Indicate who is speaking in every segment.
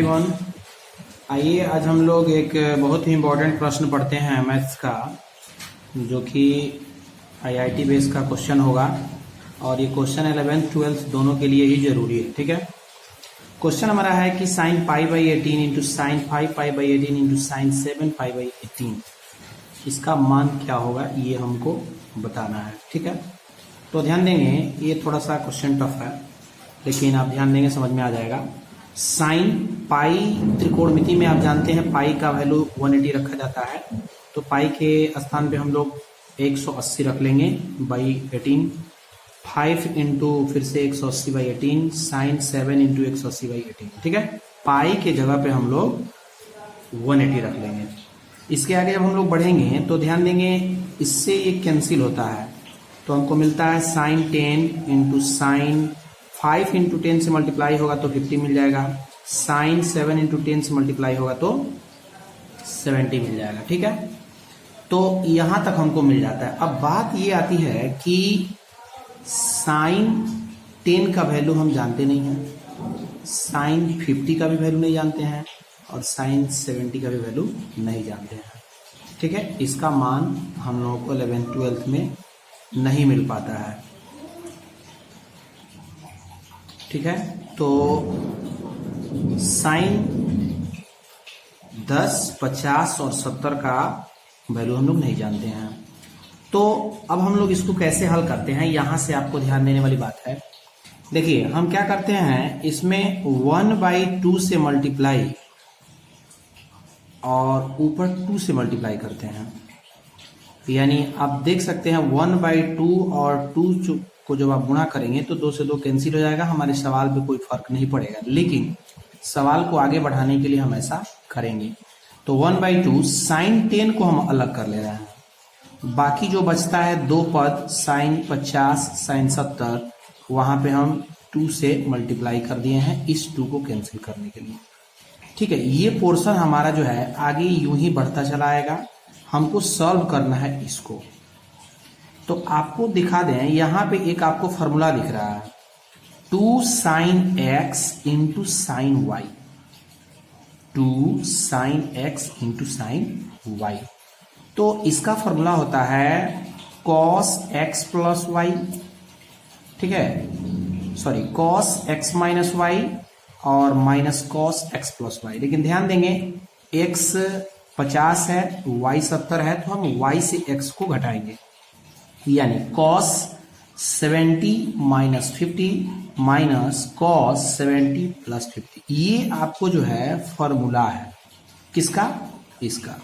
Speaker 1: Everyone. आइए आज हम लोग एक बहुत ही इम्पोर्टेंट प्रश्न पढ़ते हैं मैथ्स का, जो कि आईआईटी बेस का क्वेश्चन होगा और ये क्वेश्चन 11th 12th दोनों के लिए ही जरूरी है। ठीक है, क्वेश्चन हमारा है कि sine pi by 18 into sine 5 pi by 18 into sine 7 pi by 18 इसका मान क्या होगा, ये हमको बताना है। ठीक है, तो ध्यान देंगे, ये थोड़ा सा क्वेश्चन टफ है लेकिन आप ध्यान देंगे समझ में आ जाएगा। साइन पाई त्रिकोणमिति में आप जानते हैं पाई का वैल्यू 180 रखा जाता है, तो पाई के स्थान पे हम लोग 180 रख लेंगे बाई 18, 5 इंटू फिर से 180 बाई 18, साइन 7 इंटू 180 बाई 18। ठीक है, पाई के जगह पे हम लोग 180 रख लेंगे। इसके आगे जब हम लोग बढ़ेंगे तो ध्यान देंगे इससे ये कैंसिल होता है, तो हमको मिलता है साइन 10 इंटू साइन 5 इंटू 10 से मल्टीप्लाई होगा तो 50 मिल जाएगा, साइन 7 इंटू 10 से मल्टीप्लाई होगा तो 70 मिल जाएगा। ठीक है, तो यहां तक हमको मिल जाता है। अब बात ये आती है कि साइन 10 का वैल्यू हम जानते नहीं हैं, साइन 50 का भी वैल्यू नहीं जानते हैं और साइन 70 का भी वैल्यू नहीं जानते हैं। ठीक है, इसका मान हम लोगों को 11th 12th में नहीं मिल पाता है। ठीक है, तो साइन 10, 50 और 70 का वैल्यू हम लोग नहीं जानते हैं। तो अब हम लोग इसको कैसे हल करते हैं, यहां से आपको ध्यान देने वाली बात है। देखिए हम क्या करते हैं, इसमें 1/2 से मल्टीप्लाई और ऊपर 2 से मल्टीप्लाई करते हैं, यानी आप देख सकते हैं 1/2 और 2 को जब आप गुणा करेंगे तो 2 से 2 कैंसिल हो जाएगा, हमारे सवाल पे कोई फर्क नहीं पड़ेगा, लेकिन सवाल को आगे बढ़ाने के लिए हम ऐसा करेंगे। तो 1/2 साइन 10 को हम अलग कर ले रहे हैं, बाकी जो बचता है 2 पद साइन 50 साइन 70 वहां पे हम 2 से मल्टीप्लाई कर दिए हैं इस 2 को कैंसिल करने के लिए। ठीक है, ये पोर्शन हमारा जो है आगे यूं ही बढ़ता चला आएगा, हमको सॉल्व करना है इसको। तो आपको दिखा दें, यहां पे एक आपको फॉर्मूला दिख रहा है 2 sine X into sine Y, 2 sine X into sine Y. तो इसका फॉर्मूला होता है कॉस एक्स प्लस वाई। ठीक है, sorry cos X minus Y और minus cos X plus Y. लेकिन ध्यान देंगे एक्स 50 है, वाई 70 है, तो हम वाई से एक्स को घटाएंगे, यानी cos 70 minus 50 minus cos 70 plus 50। ये आपको जो है फॉर्मूला है किसका, इसका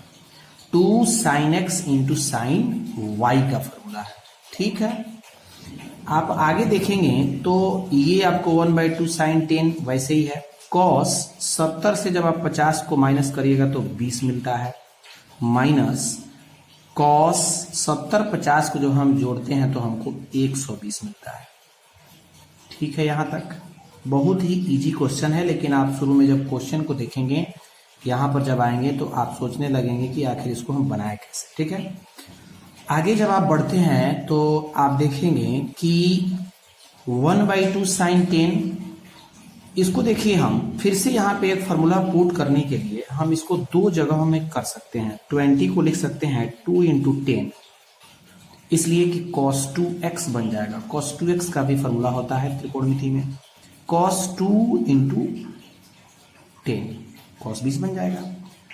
Speaker 1: 2 sine X into sine Y का फॉर्मूला है। ठीक है, आप आगे देखेंगे तो ये आपको 1/2 साइन 10 वैसे ही है, cos 70 से जब आप 50 को माइनस करिएगा तो 20 मिलता है, माइनस कॉस 70 50 को जब हम जोड़ते हैं तो हमको 120 मिलता है। ठीक है, यहां तक बहुत ही इजी क्वेश्चन है, लेकिन आप शुरू में जब क्वेश्चन को देखेंगे यहां पर जब आएंगे तो आप सोचने लगेंगे कि आखिर इसको हम बनाए कैसे। ठीक है, आगे जब आप बढ़ते हैं तो आप देखेंगे कि 1/2 साइन 10, इसको देखिए हम फिर से यहाँ पे एक फॉर्मूला पुट करने के लिए हम इसको 2 जगहों में कर सकते हैं। 20 को लिख सकते हैं 2 इंटू 10, इसलिए कि cos 2x बन जाएगा। cos 2x का भी फॉर्मूला होता है त्रिकोणमिति में, cos 2 इंटू 10 cos 20 बन जाएगा,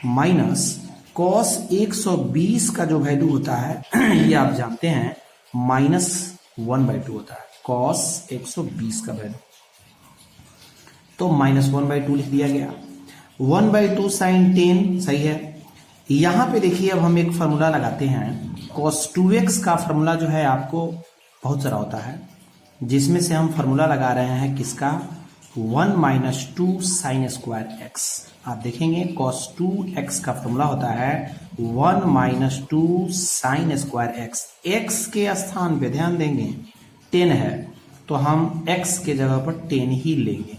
Speaker 1: माइनस cos 120 का जो वैल्यू होता है ये आप जानते हैं माइनस 1/2 होता है, cos 120 का वैल्यू, तो माइनस 1/2 लिख दिया गया। 1/2 साइन 10 सही है। यहां पे देखिए अब हम एक फॉर्मूला लगाते हैं, cos 2x का फॉर्मूला जो है आपको बहुत सारा होता है, जिसमें से हम फॉर्मूला लगा रहे हैं किसका, 1 माइनस 2 साइन स्क्वायर एक्स। आप देखेंगे cos 2x का फॉर्मूला होता है 1 minus 2 sine square x. X के स्थान पे ध्यान देंगे 10 है तो हम x के जगह पर 10 ही लेंगे,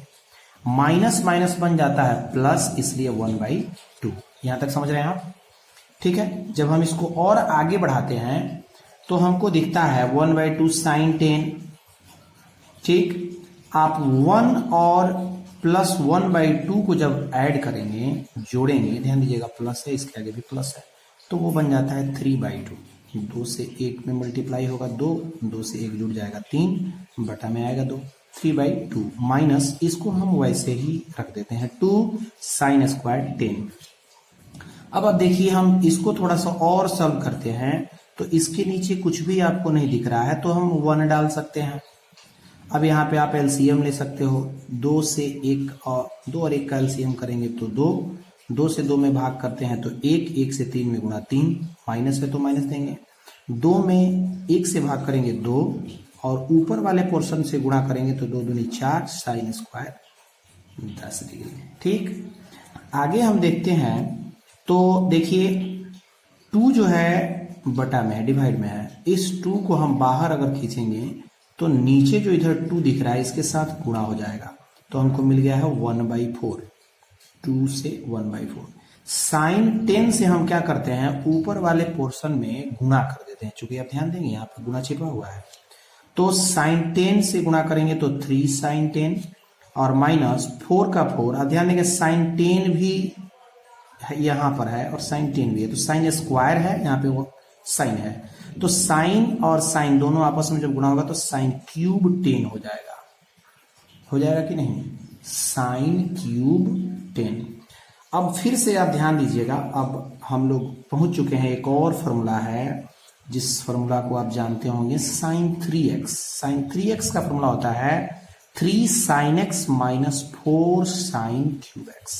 Speaker 1: माइनस माइनस बन जाता है प्लस, इसलिए 1/2। यहां तक समझ रहे हैं आप। ठीक है, जब हम इसको और आगे बढ़ाते हैं तो हमको दिखता है 1/2 साइन 10। ठीक, आप 1 और प्लस 1/2 को जब ऐड करेंगे, जोड़ेंगे, ध्यान दीजिएगा प्लस है, इसके आगे भी प्लस है, तो वो बन जाता है 3/2। 2 से 1 में मल्टीप्लाई होगा 2, 2 से 1 जुड़ जाएगा 3, बटा में आएगा 2, 3/2 माइनस, इसको हम वैसे ही रख देते हैं 2 sin स्क्वायर 10। अब आप देखिए हम इसको थोड़ा सा और सॉल्व करते हैं, तो इसके नीचे कुछ भी आपको नहीं दिख रहा है तो हम 1 डाल सकते हैं। अब यहाँ पे आप एलसीएम ले सकते हो, 2 से 1 और 2 और 1 का एलसीएम करेंगे तो 2, 2 से 2 में भाग करते हैं तो 1, 1 से 3 में गुणा 3, माइनस है तो माइनस देंगे, 2 में 1 से भाग करेंगे 2, और ऊपर वाले पोर्शन से गुणा करेंगे तो 2 दूनी 4 sin स्क्वायर 10 डिग्री। ठीक, आगे हम देखते हैं, तो देखिए 2 जो है बटा में है, डिवाइड में है, इस 2 को हम बाहर अगर खींचेंगे तो नीचे जो इधर 2 दिख रहा है इसके साथ गुणा हो जाएगा, तो हमको मिल गया है 1/4, 2 से 1/4। साइन 10 से हम क्या करते हैं, ऊपर वाले पोर्शन में गुणा कर देते हैं, चूंकि आप ध्यान देंगे यहाँ पे गुणा छिपा हुआ है, तो साइन 10 से गुणा करेंगे तो 3 sin 10 और माइनस 4 का 4। अब ध्यान देंगे साइन 10 भी यहाँ पर है और साइन 10 भी है, तो साइन स्क्वायर है, यहाँ पे वो साइन है, तो साइन और साइन दोनों आपस में जब गुणा होगा तो साइन क्यूब 10 हो जाएगा कि नहीं, साइन क्यूब 10। अब फिर से आप ध्यान दीजिएगा, अब हम लोग पहुंच चुके हैं, एक और फॉर्मूला है जिस फॉर्मूला को आप जानते होंगे, साइन 3x। साइन 3x का फॉर्मूला होता है 3 sin x minus 4 sin cube x।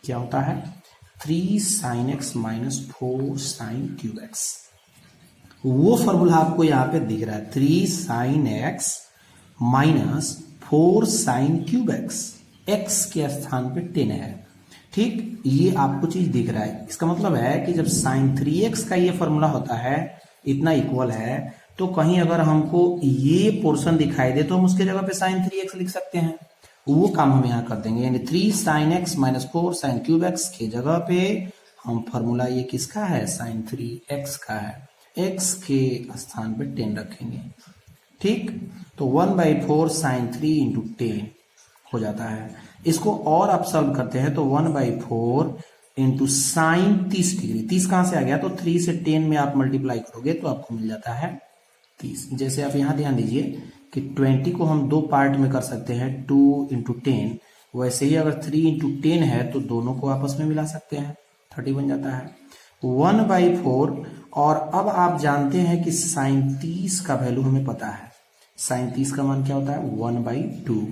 Speaker 1: क्या होता है, 3 sin x minus 4 sin cube x। वो फॉर्मूला आपको यहाँ पे दिख रहा है, 3 sin x minus 4 sin cube x, x के स्थान पे 10 है। ठीक, ये आपको चीज दिख रहा है, इसका मतलब है कि जब sin 3x का ये फॉर्मूला होता है, इतना इक्वल है, तो कहीं अगर हमको ये पोर्शन दिखाई दे तो हम उसके जगह पे sin 3x लिख सकते हैं, वो काम हम यहाँ कर देंगे, यानी 3 sin x minus 4 sin cube x के जगह पे हम फॉर्मूला ये किसका है, sin 3x का है, x के स्थान पे 10 रखेंगे। ठीक, तो 1/4 sin 3 इंटू 10 हो जाता है। इसको और आप सॉल्व करते हैं तो 1/4 इंटू साइन 30 डिग्री, 30 कहां से आ गया, तो 3 से 10 में आप मल्टीप्लाई करोगे तो आपको मिल जाता है 30। जैसे आप यहां ध्यान दीजिए कि 20 को हम 2 पार्ट में कर सकते हैं, 2 इंटू 10, वैसे ही अगर 3 इंटू 10 है तो दोनों को आपस में मिला सकते हैं, 30 बन जाता है 1/4। और अब आप जानते हैं कि साइन 30 का वैल्यू हमें पता है, साइन 30 का मान क्या होता है, 1/2।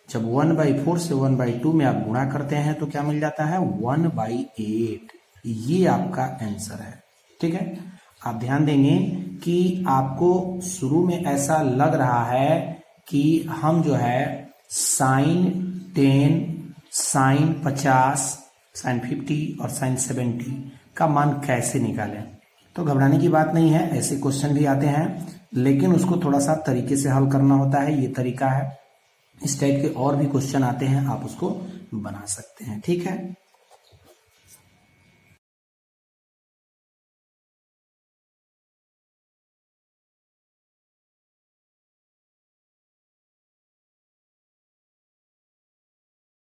Speaker 1: जब 1/4 से 1/2 में आप गुणा करते हैं तो क्या मिल जाता है, 1/8। ये आपका आंसर है। ठीक है, आप ध्यान देंगे कि आपको शुरू में ऐसा लग रहा है कि हम जो है साइन 10, साइन 50, साइन 50 और साइन 70 का मान कैसे निकालें, तो घबराने की बात नहीं है, ऐसे क्वेश्चन भी आते हैं, लेकिन उसको थोड़ा सा तरीके से हल करना होता है, ये तरीका है। इस टाइप के और भी क्वेश्चन आते हैं, आप उसको बना सकते हैं। ठीक है।